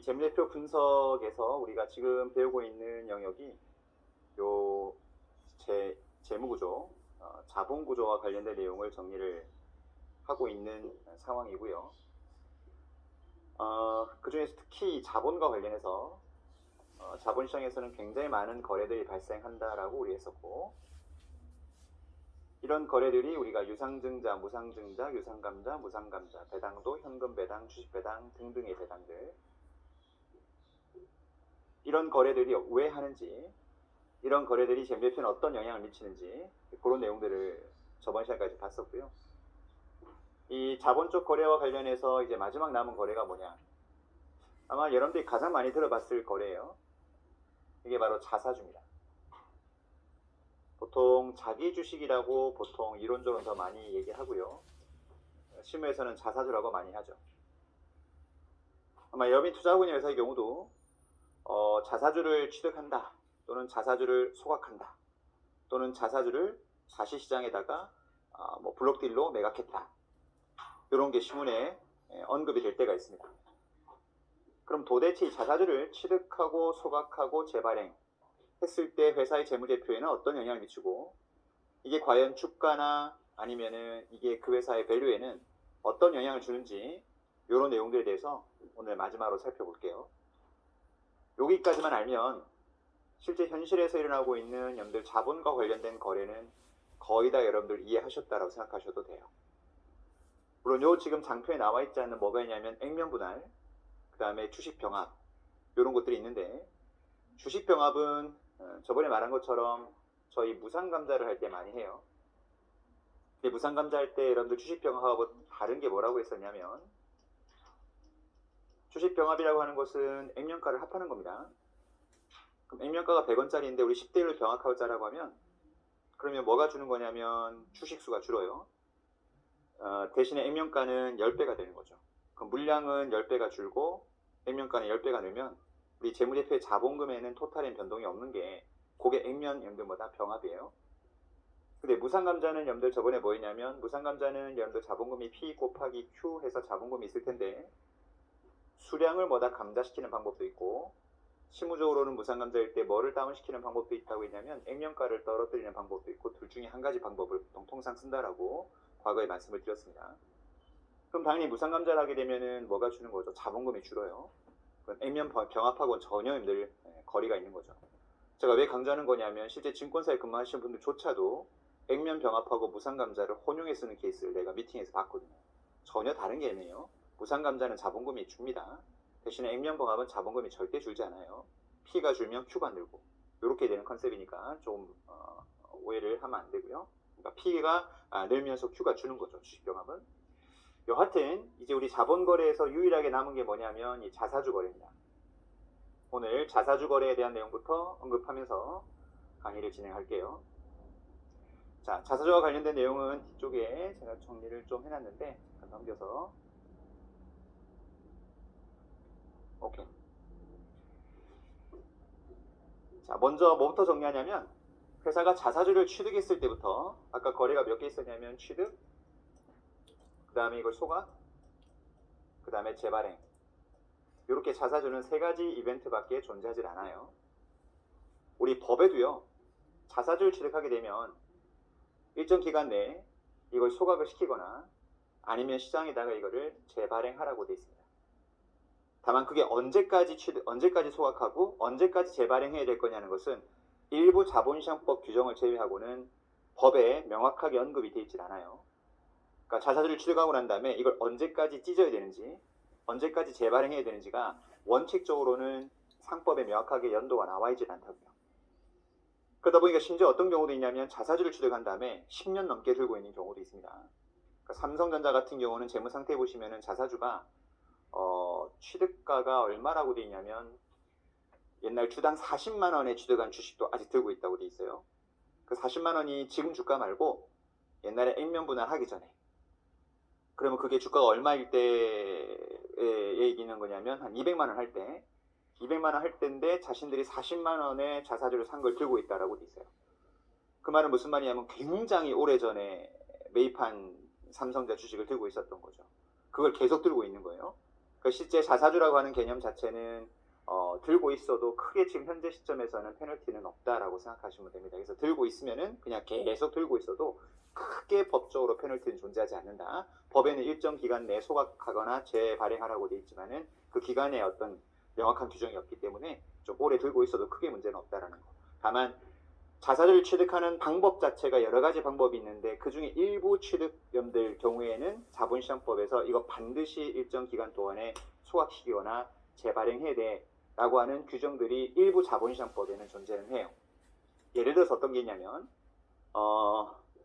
재무제표 분석에서 우리가 지금 배우고 있는 영역이 요 재무구조, 자본구조와 관련된 내용을 정리를 하고 있는 상황이고요. 그 중에서 특히 자본과 관련해서 자본시장에서는 굉장히 많은 거래들이 발생한다라고 우리 했었고, 이런 거래들이 우리가 유상증자, 무상증자, 유상감자, 무상감자, 배당도, 현금 배당, 주식 배당 등등의 배당들, 이런 거래들이 왜 하는지, 이런 거래들이 재무제표에 어떤 영향을 미치는지, 그런 내용들을 저번 시간까지 봤었고요. 이 자본 쪽 거래와 관련해서 이제 마지막 남은 거래가 뭐냐? 아마 여러분들이 가장 많이 들어봤을 거래예요. 이게 바로 자사주입니다. 보통 자기 주식이라고 보통 이론적으로 더 많이 얘기하고요. 실무에서는 자사주라고 많이 하죠. 아마 여러분이 투자하고 있는 회사의 경우도 자사주를 취득한다, 또는 자사주를 소각한다, 또는 자사주를 다시 시장에다가 블록딜로 매각했다, 이런 게 신문에 언급이 될 때가 있습니다. 그럼 도대체 이 자사주를 취득하고 소각하고 재발행 했을 때 회사의 재무제표에는 어떤 영향을 미치고, 이게 과연 주가나 아니면은 이게 그 회사의 밸류에는 어떤 영향을 주는지, 이런 내용들에 대해서 오늘 마지막으로 살펴볼게요. 여기까지만 알면 실제 현실에서 일어나고 있는 여러분들 자본과 관련된 거래는 거의 다 여러분들 이해하셨다라고 생각하셔도 돼요. 물론 요 지금 장표에 나와 있지 않는 뭐가 있냐면 액면분할, 그 다음에 주식병합, 이런 것들이 있는데, 주식병합은 저번에 말한 것처럼 저희 무상감자를 할 때 많이 해요. 근데 무상감자 할 때 여러분들 주식병합하고 다른 게 뭐라고 했었냐면, 주식병합이라고 하는 것은 액면가를 합하는 겁니다. 그럼 액면가가 100원짜리인데 우리 10대1로 병합하고 짜라고 하면, 그러면 뭐가 주는 거냐면 주식수가 줄어요. 대신에 액면가는 10배가 되는 거죠. 그럼 물량은 10배가 줄고 액면가는 10배가 늘면 우리 재무제표의 자본금에는 토탈엔 변동이 없는 게 그게 액면 여러분들보다 병합이에요. 근데 무상감자는 여러분들 저번에 뭐였냐면, 무상감자는 여러분들 자본금이 P 곱하기 Q 해서 자본금이 있을 텐데 수량을 뭐다 감자시키는 방법도 있고, 실무적으로는 무상감자일 때 뭐를 다운시키는 방법도 있다고 했냐면 액면가를 떨어뜨리는 방법도 있고, 둘 중에 한 가지 방법을 통상 쓴다라고 과거에 말씀을 드렸습니다. 그럼 당연히 무상감자를 하게 되면은 뭐가 주는 거죠? 자본금이 줄어요. 액면 병합하고는 전혀 힘들 거리가 있는 거죠. 제가 왜 강조하는 거냐면, 실제 증권사에 근무하시는 분들조차도 액면 병합하고 무상감자를 혼용해 쓰는 케이스를 내가 미팅에서 봤거든요. 전혀 다른 개념이에요. 무상감자는 자본금이 줍니다. 대신에 액면 병합은 자본금이 절대 줄지 않아요. P가 줄면 Q가 늘고, 이렇게 되는 컨셉이니까 좀 오해를 하면 안 되고요. 그러니까 P가 늘면서 Q가 주는 거죠, 주식병합은. 여하튼 이제 우리 자본거래에서 유일하게 남은 게 뭐냐면 이 자사주 거래입니다. 오늘 자사주 거래에 대한 내용부터 언급하면서 강의를 진행할게요. 자, 자사주와 관련된 내용은 뒤쪽에 제가 정리를 좀 해놨는데 잠깐 넘겨서. 오케이. 자, 먼저 뭐부터 정리하냐면, 회사가 자사주를 취득했을 때부터 아까 거래가 몇 개 있었냐면 취득, 그 다음에 이걸 소각, 그 다음에 재발행, 이렇게 자사주는 세 가지 이벤트밖에 존재하지 않아요. 우리 법에도요, 자사주를 취득하게 되면 일정 기간 내에 이걸 소각을 시키거나 아니면 시장에다가 이거를 재발행하라고 되어 있습니다. 다만 그게 언제까지 소각하고 언제까지 재발행해야 될 거냐는 것은 일부 자본시장법 규정을 제외하고는 법에 명확하게 언급이 되어 있질 않아요. 그러니까 자사주를 취득하고 난 다음에 이걸 언제까지 찢어야 되는지, 언제까지 재발행해야 되는지가 원칙적으로는 상법에 명확하게 연도가 나와 있질 않다고요. 그러다 보니까 심지어 어떤 경우도 있냐면 자사주를 취득한 다음에 10년 넘게 들고 있는 경우도 있습니다. 그러니까 삼성전자 같은 경우는 재무상태 보시면은 자사주가 취득가가 얼마라고 되어 있냐면, 옛날 주당 40만 원에 취득한 주식도 아직 들고 있다고 되어 있어요. 그 40만 원이 지금 주가 말고 옛날에 액면 분할하기 전에, 그러면 그게 주가가 얼마일 때에 얘기는 거냐면 한 200만 원 할 때, 200만 원 할 때인데 자신들이 40만 원에 자사주를 산 걸 들고 있다라고 돼 있어요. 그 말은 무슨 말이냐면 굉장히 오래전에 매입한 삼성전자 주식을 들고 있었던 거죠. 그걸 계속 들고 있는 거예요. 그 실제 자사주라고 하는 개념 자체는 들고 있어도 크게 지금 현재 시점에서는 페널티는 없다라고 생각하시면 됩니다. 그래서 들고 있으면은 그냥 계속 들고 있어도 크게 법적으로 페널티는 존재하지 않는다. 법에는 일정 기간 내에 소각하거나 재발행하라고 되어 있지만은 그 기간에 어떤 명확한 규정이 없기 때문에 좀 오래 들고 있어도 크게 문제는 없다라는 거. 다만 자사주를 취득하는 방법 자체가 여러 가지 방법이 있는데 그 중에 일부 취득점들 경우에는 자본시장법에서 이거 반드시 일정 기간 동안에 소각시키거나 재발행해야 돼 라고 하는 규정들이 일부 자본시장법에는 존재는 해요. 예를 들어서 어떤 게 있냐면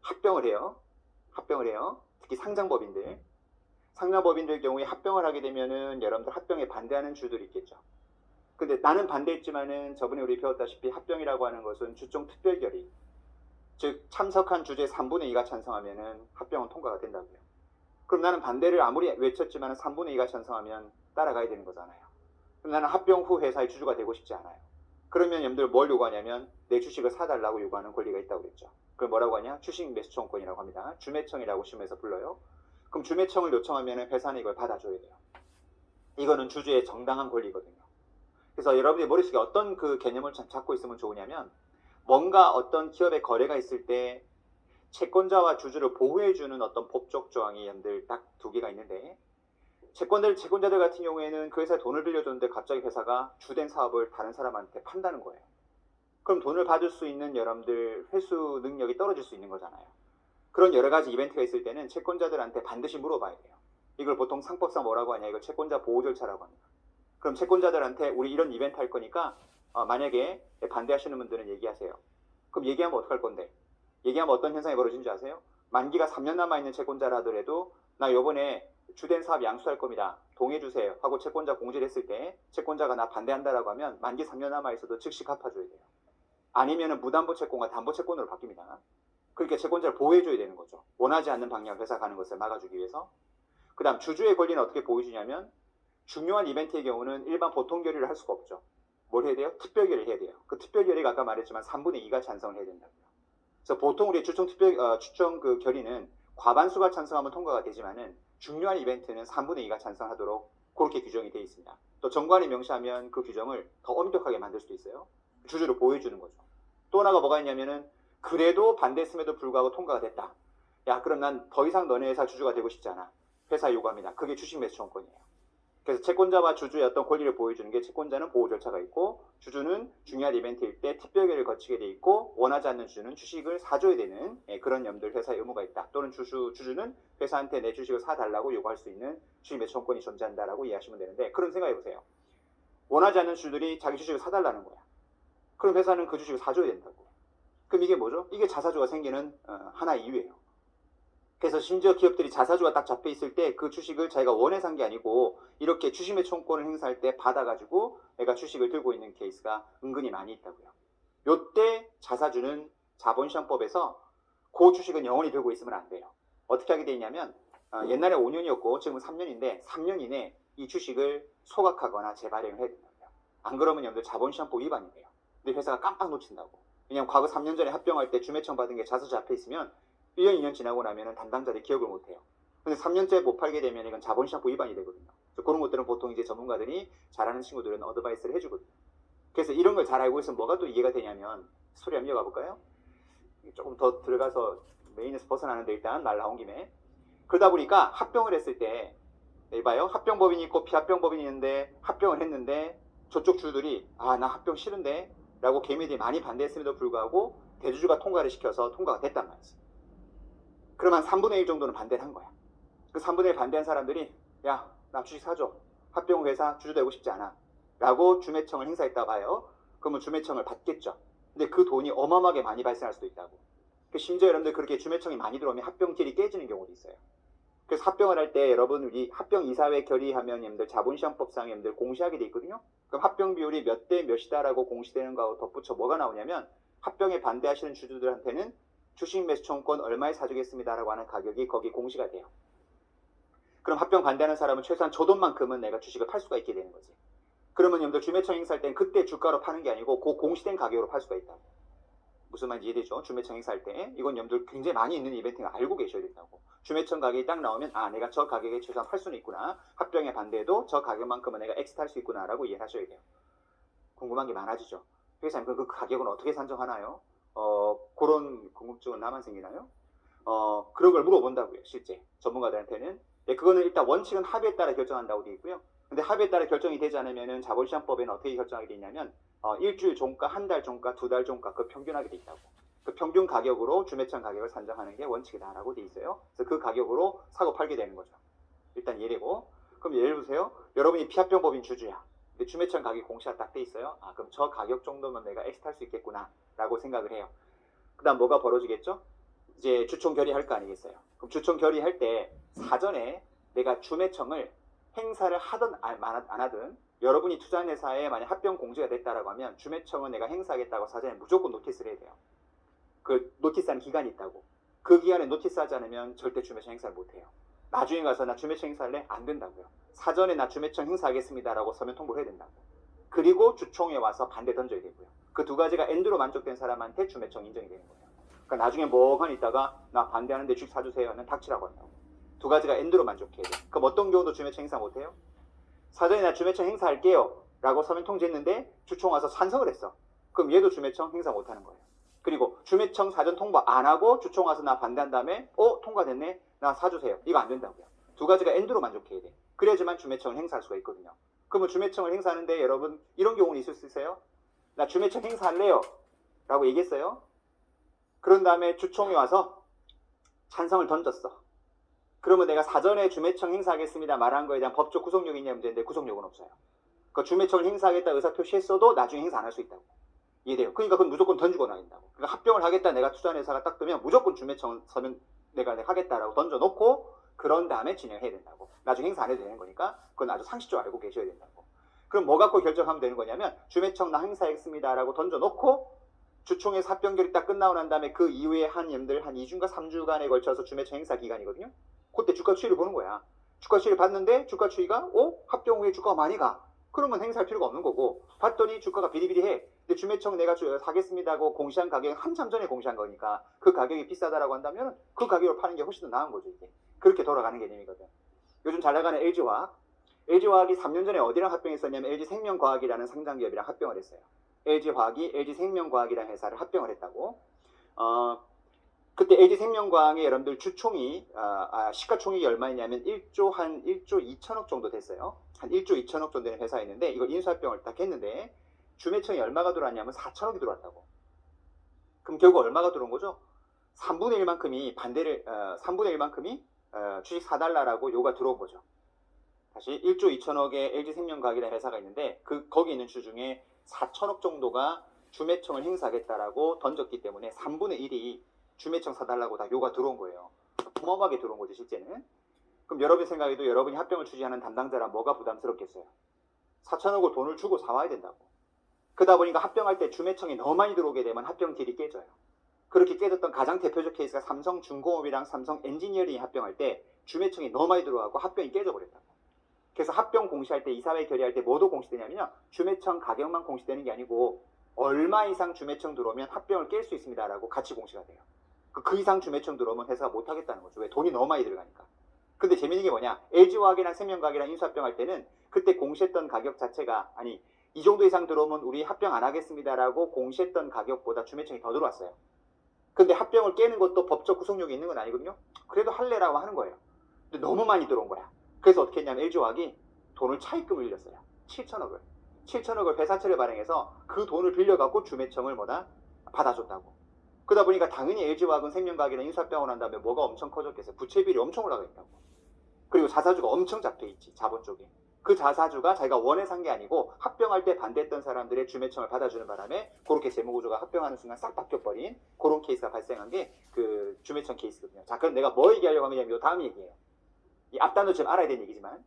합병을 해요. 특히 상장법인들 경우에 합병을 하게 되면은 여러분들 합병에 반대하는 주들이 있겠죠. 근데 나는 반대했지만은 저번에 우리 배웠다시피 합병이라고 하는 것은 주종 특별결의, 즉 참석한 주주의 3분의 2가 찬성하면은 합병은 통과가 된다고요. 그럼 나는 반대를 아무리 외쳤지만은 3분의 2가 찬성하면 따라가야 되는 거잖아요. 그럼 나는 합병 후 회사의 주주가 되고 싶지 않아요. 그러면 여러분들 뭘 요구하냐면 내 주식을 사달라고 요구하는 권리가 있다고 그랬죠. 그걸 뭐라고 하냐? 주식 매수청구권이라고 합니다. 주매청이라고 시험에서 불러요. 그럼 주매청을 요청하면 회사는 이걸 받아줘야 돼요. 이거는 주주의 정당한 권리거든요. 그래서 여러분이 머릿속에 어떤 그 개념을 잡고 있으면 좋으냐면 뭔가 어떤 기업의 거래가 있을 때 채권자와 주주를 보호해주는 어떤 법적 조항이 여러분들 딱 두 개가 있는데 채권자들 같은 경우에는 그 회사에 돈을 빌려줬는데 갑자기 회사가 주된 사업을 다른 사람한테 판다는 거예요. 그럼 돈을 받을 수 있는 여러분들 회수 능력이 떨어질 수 있는 거잖아요. 그런 여러 가지 이벤트가 있을 때는 채권자들한테 반드시 물어봐야 돼요. 이걸 보통 상법상 뭐라고 하냐? 이걸 채권자 보호 절차라고 합니다. 그럼 채권자들한테 우리 이런 이벤트 할 거니까 만약에 반대하시는 분들은 얘기하세요. 그럼 얘기하면 어떡할 건데? 얘기하면 어떤 현상이 벌어진지 아세요? 만기가 3년 남아있는 채권자라 하더라도 나 요번에 주된 사업 양수할 겁니다. 동의해주세요 하고 채권자 공지를 했을 때 채권자가 나 반대한다라고 하면 만기 3년 남아있어도 즉시 갚아줘야 돼요. 아니면 무담보 채권과 담보 채권으로 바뀝니다. 그러니까 채권자를 보호해줘야 되는 거죠. 원하지 않는 방향 회사 가는 것을 막아주기 위해서. 그 다음 주주의 권리는 어떻게 보호해주냐면 중요한 이벤트의 경우는 일반 보통 결의를 할 수가 없죠. 뭘 해야 돼요? 특별 결의를 해야 돼요. 그 특별 결의가 아까 말했지만 3분의 2가 찬성을 해야 된다고요. 그래서 보통 우리 추정 그 결의는 과반수가 찬성하면 통과가 되지만은 중요한 이벤트는 3분의 2가 찬성하도록 그렇게 규정이 되어 있습니다. 또 정관이 명시하면 그 규정을 더 엄격하게 만들 수도 있어요. 주주를 보호해주는 거죠. 또 하나가 뭐가 있냐면은 그래도 반대했음에도 불구하고 통과가 됐다. 야, 그럼 난 더 이상 너네 회사 주주가 되고 싶지 않아. 회사 요구합니다. 그게 주식 매수 청구권이에요. 그래서 채권자와 주주의 어떤 권리를 보호해주는 게 채권자는 보호 절차가 있고 주주는 중요한 이벤트일 때 특별결의를 거치게 돼 있고 원하지 않는 주주는 주식을 사줘야 되는 그런 염들 회사의 의무가 있다. 또는 주주는 회사한테 내 주식을 사달라고 요구할 수 있는 주식 매수 청구권이 존재한다라고 이해하시면 되는데 그럼 생각해보세요. 원하지 않는 주주들이 자기 주식을 사달라는 거야. 그럼 회사는 그 주식을 사줘야 된다고. 그럼 이게 뭐죠? 이게 자사주가 생기는 하나의 이유예요. 그래서 심지어 기업들이 자사주가 딱 잡혀 있을 때 그 주식을 자기가 원해서 한 게 아니고 이렇게 주식 매수 청구권을 행사할 때 받아가지고 내가 주식을 들고 있는 케이스가 은근히 많이 있다고요. 요때 자사주는 자본시장법에서 그 주식은 영원히 들고 있으면 안 돼요. 어떻게 하게 돼 있냐면 옛날에 5년이었고 지금은 3년인데 3년 이내 이 주식을 소각하거나 재발행을 해야 된다고요. 안 그러면 여러분들 자본시장법 위반이 돼요. 근데 회사가 깜빡 놓친다고. 왜냐면 과거 3년 전에 합병할 때 주매청 받은 게 자사주 앞에 있으면 1년, 2년 지나고 나면 담당자들이 기억을 못해요. 근데 3년째 못 팔게 되면 이건 자본시장법 위반이 되거든요. 그래서 그런 것들은 보통 이제 전문가들이 잘하는 친구들은 어드바이스를 해주거든요. 그래서 이런 걸 잘 알고 있으면 뭐가 또 이해가 되냐면 스토리 한번 이어가 볼까요? 조금 더 들어가서 메인에서 벗어나는데 일단 말 나온 김에 그러다 보니까 합병을 했을 때 봐요. 합병법인이 있고 피합병법인이 있는데 합병을 했는데 저쪽 주주들이 나 합병 싫은데 라고 개미들이 많이 반대했음에도 불구하고 대주주가 통과를 시켜서 통과가 됐단 말이지. 그러면 3분의 1 정도는 반대를 한 거야. 그 3분의 1 반대한 사람들이 야, 나 주식 사줘. 합병 회사 주주 되고 싶지 않아. 라고 주매청을 행사했다 봐요. 그러면 주매청을 받겠죠. 근데 그 돈이 어마어마하게 많이 발생할 수도 있다고. 심지어 여러분들 그렇게 주매청이 많이 들어오면 합병 딜이 깨지는 경우도 있어요. 그래서 합병을 할 때 여러분 우리 합병 이사회 결의하면 여러분들 자본시장법상 여러분들 공시하게 돼 있거든요. 그럼 합병 비율이 몇 대 몇이다라고 공시되는 거하고 덧붙여 뭐가 나오냐면 합병에 반대하시는 주주들한테는 주식 매수 청구권 얼마에 사주겠습니다라고 하는 가격이 거기 공시가 돼요. 그럼 합병 반대하는 사람은 최소한 저 돈만큼은 내가 주식을 팔 수가 있게 되는 거지. 그러면 여러분들 주매청 행사할 땐 그때 주가로 파는 게 아니고 그 공시된 가격으로 팔 수가 있다고. 무슨 말인지 이해되죠? 주매청 행사할 때 이건 여러분들 굉장히 많이 있는 이벤트가 알고 계셔야 된다고. 주매청 가격이 딱 나오면 아 내가 저 가격에 최소한 팔 수는 있구나. 합병에 반대해도 저 가격만큼은 내가 엑스트 할 수 있구나 라고 이해하셔야 돼요. 궁금한 게 많아지죠. 회사님 그 가격은 어떻게 산정하나요? 그런 궁금증은 나만 생기나요? 그런 걸 물어본다고요. 실제 전문가들한테는. 네, 그거는 일단 원칙은 합의에 따라 결정한다고 되어 있고요. 근데 합의에 따라 결정이 되지 않으면은 자본시장법에는 어떻게 결정하게 돼 있냐면 일주일 종가, 한 달 종가, 두 달 종가 그 평균하게 돼 있다고. 그 평균 가격으로 주매청 가격을 산정하는 게 원칙이다라고 돼 있어요. 그래서 그 가격으로 사고 팔게 되는 거죠. 일단 예래고. 그럼 예를 보세요. 여러분이 피합병법인 주주야. 근데 주매청 가격 공시가 딱 돼 있어요. 아 그럼 저 가격 정도면 내가 엑스트 할 수 있겠구나 라고 생각을 해요. 그 다음 뭐가 벌어지겠죠? 이제 주총 결의할 거 아니겠어요. 그럼 주총 결의할 때 사전에 내가 주매청을 행사를 하든 안 하든 여러분이 투자한 회사에 만약 합병 공지가 됐다라고 하면 주매청은 내가 행사하겠다고 사전에 무조건 노티스를 해야 돼요. 그 노티스하는 기간이 있다고. 그 기간에 노티스하지 않으면 절대 주매청 행사를 못해요. 나중에 가서 나 주매청 행사할래? 안 된다고요. 사전에 나 주매청 행사하겠습니다라고 서면 통보를 해야 된다고. 그리고 주총에 와서 반대 던져야 되고요. 그 두 가지가 엔드로 만족된 사람한테 주매청 인정이 되는 거예요. 그러니까 나중에 멍하니 있다가 나 반대하는데 주식 사주세요 하면 닥치라고 한다고. 두 가지가 엔드로 만족해야 돼. 그럼 어떤 경우도 주매청 행사 못해요? 사전에 나 주매청 행사할게요 라고 서면 통지했는데 주총 와서 찬성을 했어. 그럼 얘도 주매청 행사 못하는 거예요. 그리고 주매청 사전 통보 안 하고 주총 와서 나 반대한 다음에 통과됐네 나 사주세요. 이거 안 된다고요. 두 가지가 엔드로 만족해야 돼. 그래야지만 주매청을 행사할 수가 있거든요. 그러면 주매청을 행사하는데 여러분 이런 경우는 있을 수 있어요? 나 주매청 행사할래요 라고 얘기했어요. 그런 다음에 주총에 와서 찬성을 던졌어. 그러면 내가 사전에 주매청 행사하겠습니다 말한 거에 대한 법적 구속력이 있냐 문제인데 구속력은 없어요. 그 주매청을 행사하겠다 의사 표시했어도 나중에 행사 안 할 수 있다고. 이해돼요? 그러니까 그건 무조건 던지고 나야 된다고. 그러니까 합병을 하겠다 내가 투자한 회사가 딱 뜨면 무조건 주매청 서면 내가 하겠다라고 던져놓고 그런 다음에 진행해야 된다고. 나중에 행사 안 해도 되는 거니까 그건 아주 상식적으로 알고 계셔야 된다고. 그럼 뭐 갖고 결정하면 되는 거냐면 주매청 나 행사하겠습니다라고 던져놓고 주총에서 합병 결의 딱 끝나고 난 다음에 그 이후에 한 2주인가 3주간에 걸쳐서 주매청 행사 기간이거든요. 그때 주가 추이를 보는 거야. 주가 추이를 봤는데 주가 추이가 합병 후에 주가가 많이 가. 그러면 행사할 필요가 없는 거고 봤더니 주가가 비리비리해. 근데 주매청 내가 사겠습니다 하고 공시한 가격은 한참 전에 공시한 거니까 그 가격이 비싸다라고 한다면 그 가격으로 파는 게 훨씬 더 나은 거죠. 이게. 그렇게 돌아가는 개념이거든. 요즘 잘 나가는 LG화학. LG화학이 3년 전에 어디랑 합병했었냐면 LG생명과학이라는 상장기업이랑 합병을 했어요. LG화학이 LG생명과학이라는 회사를 합병을 했다고. 그때 LG생명과학의 여러분들 주총이 시가총액이 얼마였냐면 1조 2천억 정도 됐어요. 한 1조 2천억 정도 되는 회사였는데 이걸 인수합병을 딱 했는데 주매청이 얼마가 들어왔냐면 4천억이 들어왔다고. 그럼 결국 얼마가 들어온 거죠? 3분의 1만큼이 반대를 3분의 1만큼이 주식 사달라라고 요가 들어온 거죠. 다시 1조 2천억의 LG생명과학이라는 회사가 있는데 거기 있는 주 중에 4천억 정도가 주매청을 행사하겠다라고 던졌기 때문에 3분의 1이 주매청 사달라고 다 요가 들어온 거예요. 어마어마하게 들어온 거죠 실제는. 그럼 여러분 생각에도 여러분이 합병을 추진하는 담당자라 뭐가 부담스럽겠어요? 4천억을 돈을 주고 사와야 된다고. 그러다 보니까 합병할 때 주매청이 너무 많이 들어오게 되면 합병 딜이 깨져요. 그렇게 깨졌던 가장 대표적 케이스가 삼성중공업이랑 삼성엔지니어링이 합병할 때 주매청이 너무 많이 들어가고 합병이 깨져버렸다고. 그래서 합병 공시할 때 이사회 결의할 때 뭐도 공시되냐면요. 주매청 가격만 공시되는 게 아니고 얼마 이상 주매청 들어오면 합병을 깰 수 있습니다라고 같이 공시가 돼요. 그 이상 주매청 들어오면 회사가 못하겠다는 거죠. 왜? 돈이 너무 많이 들어가니까. 근데 재밌는 게 뭐냐? LG화학이랑 생명과학이랑 인수합병할 때는 그때 공시했던 가격 자체가 이 정도 이상 들어오면 우리 합병 안 하겠습니다라고 공시했던 가격보다 주매청이 더 들어왔어요. 근데 합병을 깨는 것도 법적 구속력이 있는 건 아니거든요. 그래도 할래라고 하는 거예요. 근데 너무 많이 들어온 거야. 그래서 어떻게 했냐면 LG화학이 돈을 차입금을 빌렸어요. 7천억을 회사채를 발행해서 그 돈을 빌려갖고 주매청을 받아줬다고. 그러다 보니까 당연히 LG화학은 생명과학이랑 인수합병을 한 다음에 뭐가 엄청 커졌겠어요. 부채비율이 엄청 올라가 있다고. 그리고 자사주가 엄청 잡혀있지. 자본 쪽에. 그 자사주가 자기가 원해 산 게 아니고 합병할 때 반대했던 사람들의 주매청을 받아주는 바람에 그렇게 재무구조가 합병하는 순간 싹 바뀌어버린 그런 케이스가 발생한 게 그 주매청 케이스거든요. 자, 그럼 내가 뭐 얘기하려고 하냐면 이 다음 얘기예요. 이 앞단도 좀 알아야 되는 얘기지만.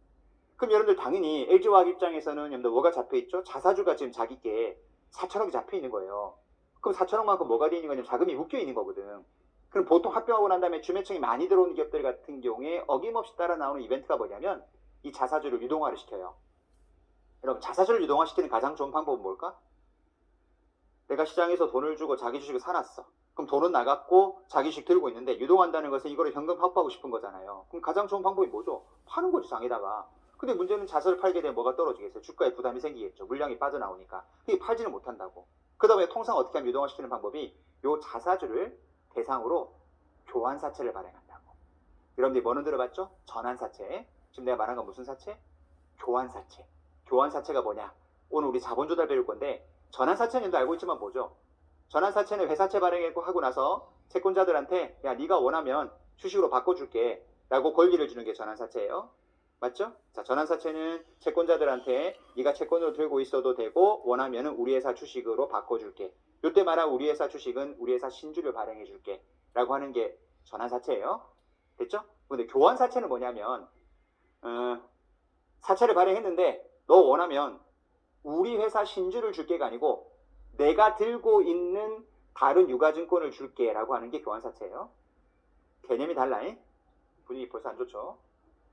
그럼 여러분들 당연히 LG화학 입장에서는 여러분들 뭐가 잡혀있죠? 자사주가 지금 자기께 4천억이 잡혀있는 거예요. 그럼 4천억만큼 뭐가 되어 있는 거냐면 자금이 묶여있는 거거든. 그럼 보통 합병하고 난 다음에 주매청이 많이 들어오는 기업들 같은 경우에 어김없이 따라 나오는 이벤트가 뭐냐면 이 자사주를 유동화를 시켜요. 여러분 자사주를 유동화시키는 가장 좋은 방법은 뭘까? 내가 시장에서 돈을 주고 자기 주식을 사놨어. 그럼 돈은 나갔고 자기 주식 들고 있는데 유동한다는 것은 이거를 현금 확보하고 싶은 거잖아요. 그럼 가장 좋은 방법이 뭐죠? 파는 거죠, 장에다가. 근데 문제는 자사를 팔게 되면 뭐가 떨어지겠어요? 주가에 부담이 생기겠죠. 물량이 빠져나오니까. 그게 팔지는 못한다고. 그 다음에 통상 어떻게 하면 유동화시키는 방법이 요 자사주를 대상으로 교환사채를 발행한다고. 여러분들이 뭐는 들어봤죠? 전환사채. 지금 내가 말한 건 무슨 사채? 교환사채. 교환사채가 뭐냐? 오늘 우리 자본조달 배울 건데 전환사채는 알고 있지만 뭐죠? 전환사채는 회사채 발행하고 나서 채권자들한테 야 네가 원하면 주식으로 바꿔줄게 라고 권리를 주는 게 전환사채예요. 맞죠? 자, 전환사채는 채권자들한테 네가 채권으로 들고 있어도 되고 원하면 우리 회사 주식으로 바꿔줄게. 이때 말한 우리 회사 주식은 우리 회사 신주를 발행해줄게 라고 하는 게 전환사채예요. 됐죠? 근데 교환사채는 뭐냐면 사채를 발행했는데 너 원하면 우리 회사 신주를 줄게가 아니고 내가 들고 있는 다른 유가증권을 줄게 라고 하는 게 교환사채예요. 개념이 달라잉? 분위기 벌써 안 좋죠?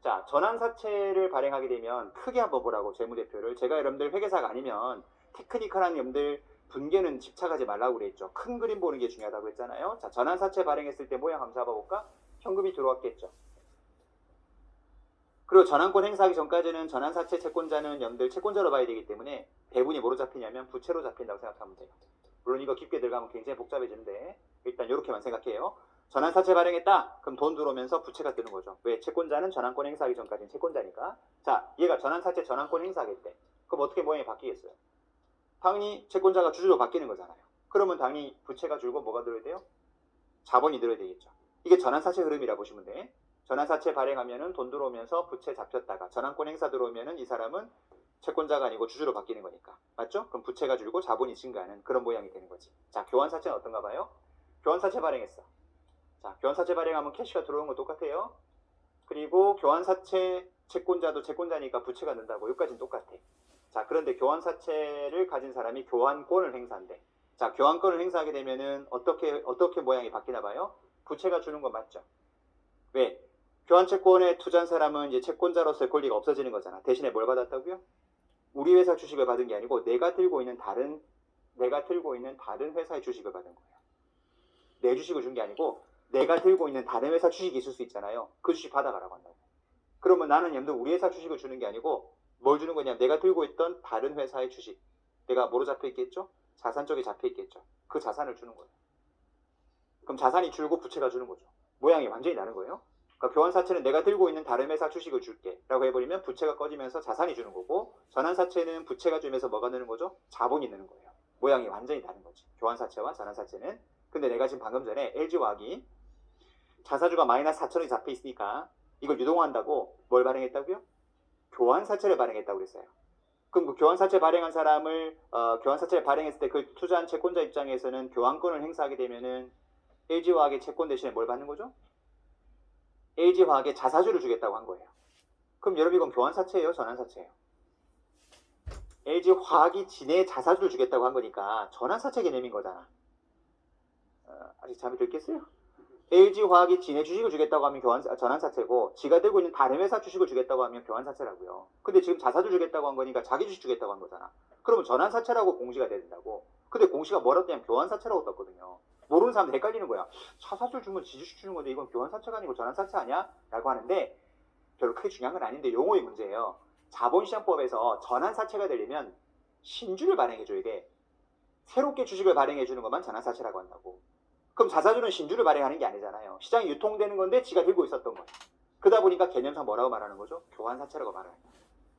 자, 전환사채를 발행하게 되면 크게 한번 보라고 재무대표를. 제가 여러분들 회계사가 아니면 테크니컬한 여러분들 분계는 집착하지 말라고 그랬죠. 큰 그림 보는 게 중요하다고 했잖아요. 자, 전환사채 발행했을 때 모양 한번 잡아볼까? 현금이 들어왔겠죠. 그리고 전환권 행사하기 전까지는 전환사채 채권자는 여러분들 채권자로 봐야 되기 때문에 배분이 뭐로 잡히냐면 부채로 잡힌다고 생각하면 돼요. 물론 이거 깊게 들어가면 굉장히 복잡해지는데 일단 이렇게만 생각해요. 전환사채 발행했다. 그럼 돈 들어오면서 부채가 뜨는 거죠. 왜? 채권자는 전환권 행사하기 전까지는 채권자니까. 자, 얘가 전환사채 전환권 행사하겠대. 그럼 어떻게 모양이 바뀌겠어요? 당연히 채권자가 주주로 바뀌는 거잖아요. 그러면 당연히 부채가 줄고 뭐가 들어야 돼요? 자본이 들어야 되겠죠. 이게 전환사채 흐름이라 보시면 돼. 전환사채 발행하면은 돈 들어오면서 부채 잡혔다가 전환권 행사 들어오면은 이 사람은 채권자가 아니고 주주로 바뀌는 거니까. 맞죠? 그럼 부채가 줄고 자본이 증가하는 그런 모양이 되는 거지. 자, 교환사채는 어떤가 봐요? 교환사채 발행했어. 자, 교환사채 발행하면 캐시가 들어오는 건 똑같아요. 그리고 교환사채 채권자도 채권자니까 부채가 는다고. 여기까지는 똑같아. 자, 그런데 교환사채를 가진 사람이 교환권을 행사한대. 자, 교환권을 행사하게 되면은 어떻게 모양이 바뀌나 봐요? 부채가 주는 건 맞죠? 왜? 교환채권에 투자한 사람은 이제 채권자로서의 권리가 없어지는 거잖아. 대신에 뭘 받았다고요? 우리 회사 주식을 받은 게 아니고 내가 들고 있는 다른 회사의 주식을 받은 거예요. 내 주식을 준 게 아니고 내가 들고 있는 다른 회사 주식이 있을 수 있잖아요. 그 주식 받아가라고 한다고. 그러면 나는 여러분들 우리 회사 주식을 주는 게 아니고 뭘 주는 거냐면 내가 들고 있던 다른 회사의 주식. 내가 뭐로 잡혀 있겠죠? 자산 쪽에 잡혀 있겠죠. 그 자산을 주는 거예요. 그럼 자산이 줄고 부채가 주는 거죠. 모양이 완전히 다른 거예요. 그러니까 교환사채는 내가 들고 있는 다른 회사 주식을 줄게 라고 해버리면 부채가 꺼지면서 자산이 주는 거고, 전환사채는 부채가 주면서 뭐가 느는 거죠? 자본이 느는 거예요. 모양이 완전히 다른 거지. 교환사채와 전환사채는. 근데 내가 지금 방금 전에 LG화학이 자사주가 마이너스 4천원이 잡혀 있으니까 이걸 유동화한다고 뭘 발행했다고요? 교환사채를 발행했다고 그랬어요. 그럼 그 교환사채 발행한 사람을 교환사채를 발행했을 때 그 투자한 채권자 입장에서는 교환권을 행사하게 되면은 LG화학의 채권 대신에 뭘 받는 거죠? LG화학에 자사주를 주겠다고 한 거예요. 그럼 여러분 이건 교환사채예요? 전환사채예요? LG화학이 지네 자사주를 주겠다고 한 거니까 전환사채 개념인 거잖아. 아직 잠이 들겠어요? LG화학이 지네 주식을 주겠다고 하면 전환사채고, 지가 들고 있는 다른 회사 주식을 주겠다고 하면 교환사채라고요. 근데 지금 자사주 주겠다고 한 거니까 자기 주식 주겠다고 한 거잖아. 그러면 전환사채라고 공시가 돼야 된다고. 근데 공시가 뭐라고 했냐면 교환사채라고 떴거든요. 모르는 사람들 헷갈리는 거야. 자사주를 주면 지주식 주는 건데 이건 교환사채가 아니고 전환사채 아니야? 라고 하는데 별로 크게 중요한 건 아닌데 용어의 문제예요. 자본시장법에서 전환사채가 되려면 신주를 발행해줘야 돼. 새롭게 주식을 발행해주는 것만 전환사채라고 한다고. 그럼 자사주는 신주를 발행하는 게 아니잖아요. 시장에 유통되는 건데 지가 들고 있었던 거야. 그러다 보니까 개념상 뭐라고 말하는 거죠? 교환사채라고 말하는 거야.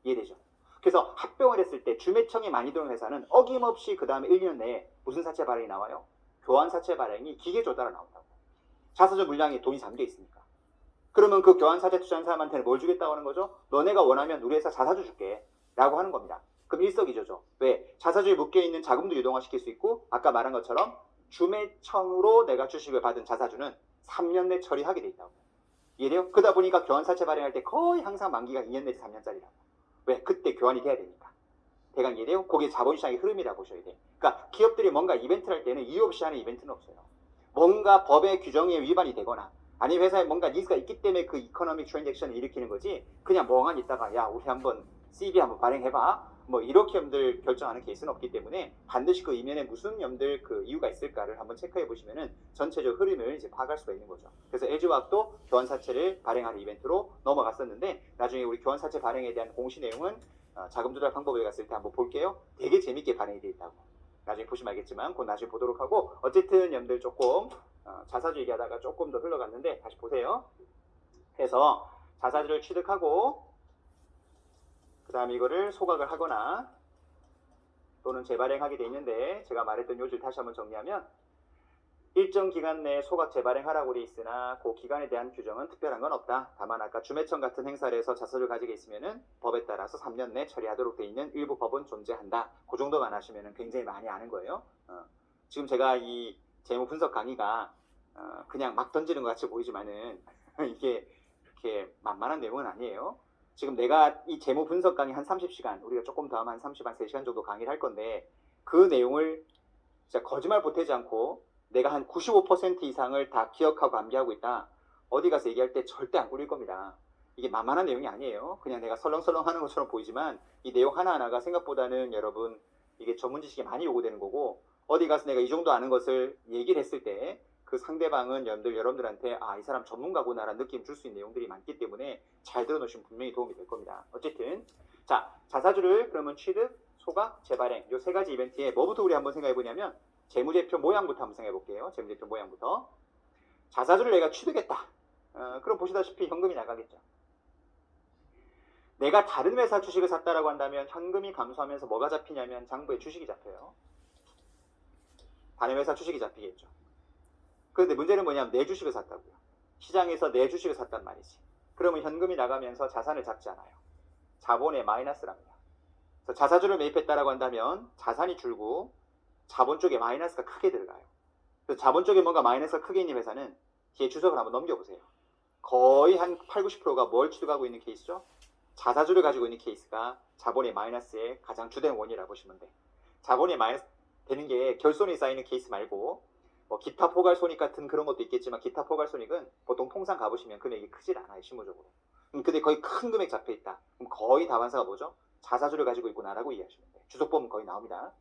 이해되죠? 그래서 합병을 했을 때 주매청이 많이 들어온 회사는 어김없이 그 다음에 1년 내에 무슨 사채 발행이 나와요? 교환사채 발행이 기계적으로 따라 나온다고. 자사주 물량에 돈이 잠겨 있으니까. 그러면 그 교환사채 투자한 사람한테는 뭘 주겠다고 하는 거죠? 너네가 원하면 우리 회사 자사주 줄게 라고 하는 겁니다. 그럼 일석이조죠. 왜? 자사주에 묶여있는 자금도 유동화시킬 수 있고, 아까 말한 것처럼 주매청으로 내가 주식을 받은 자사주는 3년 내 처리하게 돼 있다고. 이해돼요? 그러다 보니까 교환사채 발행할 때 거의 항상 만기가 2년 내지 3년짜리라고. 왜? 그때 교환이 돼야 되니까. 대강 이해돼요? 그게 자본시장의 흐름이라 보셔야 돼. 그러니까 기업들이 뭔가 이벤트를 할 때는 이유 없이 하는 이벤트는 없어요. 뭔가 법의 규정에 위반이 되거나 아니면 회사에 뭔가 니즈가 있기 때문에 그 이코노믹 트랜잭션을 일으키는 거지, 그냥 멍하니 있다가 야 우리 한번 CB 한번 발행해봐 뭐 이렇게 여러분들 결정하는 케이스는 없기 때문에 반드시 그 이면에 무슨 여러분들 그 이유가 있을까를 한번 체크해 보시면은 전체적 흐름을 이제 파악할 수가 있는 거죠. 그래서 LG화학도 교환사채를 발행하는 이벤트로 넘어갔었는데 나중에 우리 교환사채 발행에 대한 공시 내용은 자금 조달 방법에 갔을 때 한번 볼게요. 되게 재밌게 발행이 되어 있다고. 나중에 보시면 알겠지만 그건 나중에 보도록 하고 어쨌든 여러분들 조금 자사주 얘기하다가 조금 더 흘러갔는데 다시 보세요. 해서 자사주를 취득하고 그 다음에 이거를 소각을 하거나 또는 재발행하게 돼 있는데 제가 말했던 요지를 다시 한번 정리하면 일정 기간 내에 소각 재발행하라고 돼 있으나 그 기간에 대한 규정은 특별한 건 없다. 다만 아까 주매청 같은 행사를 해서 자사주를 가지게 있으면은 법에 따라서 3년 내 처리하도록 돼 있는 일부 법은 존재한다. 그 정도만 하시면은 굉장히 많이 아는 거예요. 지금 제가 이 재무 분석 강의가 그냥 막 던지는 것 같이 보이지만은 이게 그렇게 만만한 내용은 아니에요. 지금 내가 이 재무 분석 강의 한 30시간, 우리가 조금 더 하면 한 30한 3시간 정도 강의를 할 건데 그 내용을 진짜 거짓말 보태지 않고 내가 한 95% 이상을 다 기억하고 암기하고 있다. 어디 가서 얘기할 때 절대 안 꿀릴 겁니다. 이게 만만한 내용이 아니에요. 그냥 내가 설렁설렁 하는 것처럼 보이지만 이 내용 하나하나가 생각보다는 여러분 이게 전문 지식이 많이 요구되는 거고 어디 가서 내가 이 정도 아는 것을 얘기를 했을 때 그 상대방은 여러분들한테 이 사람 전문가구나라는 느낌 줄 수 있는 내용들이 많기 때문에 잘 들어놓으시면 분명히 도움이 될 겁니다. 어쨌든 자 자사주를 그러면 취득, 소각, 재발행 이 세 가지 이벤트에 뭐부터 우리 한번 생각해 보냐면 재무제표 모양부터 한번 생각해 볼게요. 재무제표 모양부터 자사주를 내가 취득했다. 그럼 보시다시피 현금이 나가겠죠. 내가 다른 회사 주식을 샀다라고 한다면 현금이 감소하면서 뭐가 잡히냐면 장부에 주식이 잡혀요. 다른 회사 주식이 잡히겠죠. 그런데 문제는 뭐냐면 내 주식을 샀다고요. 시장에서 내 주식을 샀단 말이지. 그러면 현금이 나가면서 자산을 잡지 않아요. 자본의 마이너스랍니다. 그래서 자사주를 매입했다라고 한다면 자산이 줄고 자본 쪽에 마이너스가 크게 들어가요. 그래서 자본 쪽에 뭔가 마이너스가 크게 있는 회사는 뒤에 주석을 한번 넘겨보세요. 거의 한 8, 90%가 뭘 취득하고 있는 케이스죠? 자사주를 가지고 있는 케이스가 자본의 마이너스의 가장 주된 원인이라고 보시면 돼. 자본의 마이너스 되는 게 결손이 쌓이는 케이스 말고 뭐 기타 포괄손익 같은 그런 것도 있겠지만 기타 포괄손익은 보통 통상 가보시면 금액이 크질 않아요. 실무적으로. 근데 거의 큰 금액 잡혀있다. 그럼 거의 다반사가 뭐죠? 자사주를 가지고 있구나라고 이해하시면 돼요. 주석 보면 거의 나옵니다.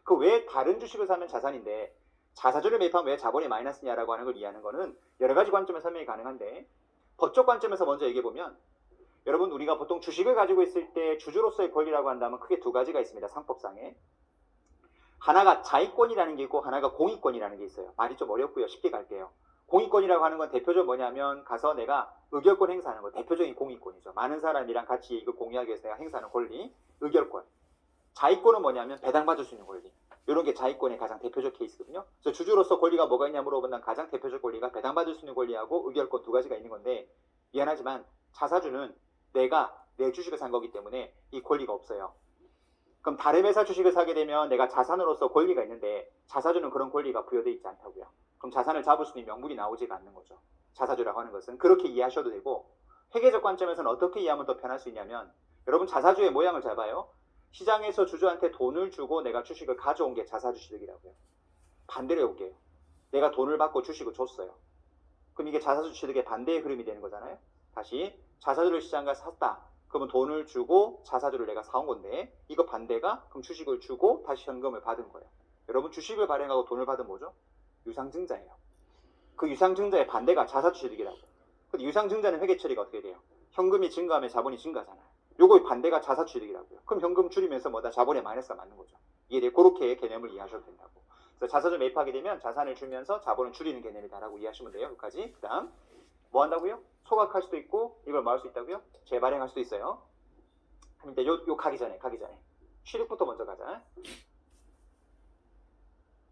그 왜 다른 주식을 사면 자산인데 자사주를 매입하면 왜 자본이 마이너스냐라고 하는 걸 이해하는 거는 여러 가지 관점에서 설명이 가능한데 법적 관점에서 먼저 얘기해보면 여러분 우리가 보통 주식을 가지고 있을 때 주주로서의 권리라고 한다면 크게 두 가지가 있습니다. 상법상에. 하나가 자의권이라는 게 있고 하나가 공익권이라는 게 있어요. 말이 좀 어렵고요. 쉽게 갈게요. 공익권이라고 하는 건 대표적으로 뭐냐면 가서 내가 의결권 행사하는 거 대표적인 공익권이죠. 많은 사람이랑 같이 이걸 공유하기 위해서 내가 행사하는 권리, 의결권. 자의권은 뭐냐면 배당받을 수 있는 권리. 이런 게 자의권의 가장 대표적 케이스거든요. 그래서 주주로서 권리가 뭐가 있냐 물어본다면 가장 대표적 권리가 배당받을 수 있는 권리하고 의결권 두 가지가 있는 건데 미안하지만 자사주는 내가 내 주식을 산 거기 때문에 이 권리가 없어요. 그럼 다른 회사 주식을 사게 되면 내가 자산으로서 권리가 있는데 자사주는 그런 권리가 부여되어 있지 않다고요. 그럼 자산을 잡을 수 있는 명분이 나오지가 않는 거죠. 자사주라고 하는 것은 그렇게 이해하셔도 되고 회계적 관점에서는 어떻게 이해하면 더 편할 수 있냐면 여러분 자사주의 모양을 잘 봐요. 시장에서 주주한테 돈을 주고 내가 주식을 가져온 게 자사주 취득이라고요. 반대로 해볼게요. 내가 돈을 받고 주식을 줬어요. 그럼 이게 자사주 취득의 반대의 흐름이 되는 거잖아요. 다시 자사주를 시장가 샀다. 그러면 돈을 주고 자사주를 내가 사온 건데 이거 반대가 그럼 주식을 주고 다시 현금을 받은 거예요. 여러분 주식을 발행하고 돈을 받은 뭐죠? 유상증자예요. 그 유상증자의 반대가 자사주 취득이라고. 근데 유상증자는 회계 처리가 어떻게 돼요? 현금이 증가하면 자본이 증가하잖아요. 요거의 반대가 자사주 취득이라고요. 그럼 현금 줄이면서 뭐다 자본의 마이너스가 맞는 거죠. 이게 그렇게 개념을 이해하셔도 된다고. 그래서 자사주 매입하게 되면 자산을 줄면서 자본을 줄이는 개념이다라고 이해하시면 돼요. 여기까지. 그 다음 뭐 한다고요? 소각할 수도 있고 이걸 뭐 할 수 있다고요? 재발행할 수도 있어요. 근데 요 가기 전에 취득부터 먼저 가자.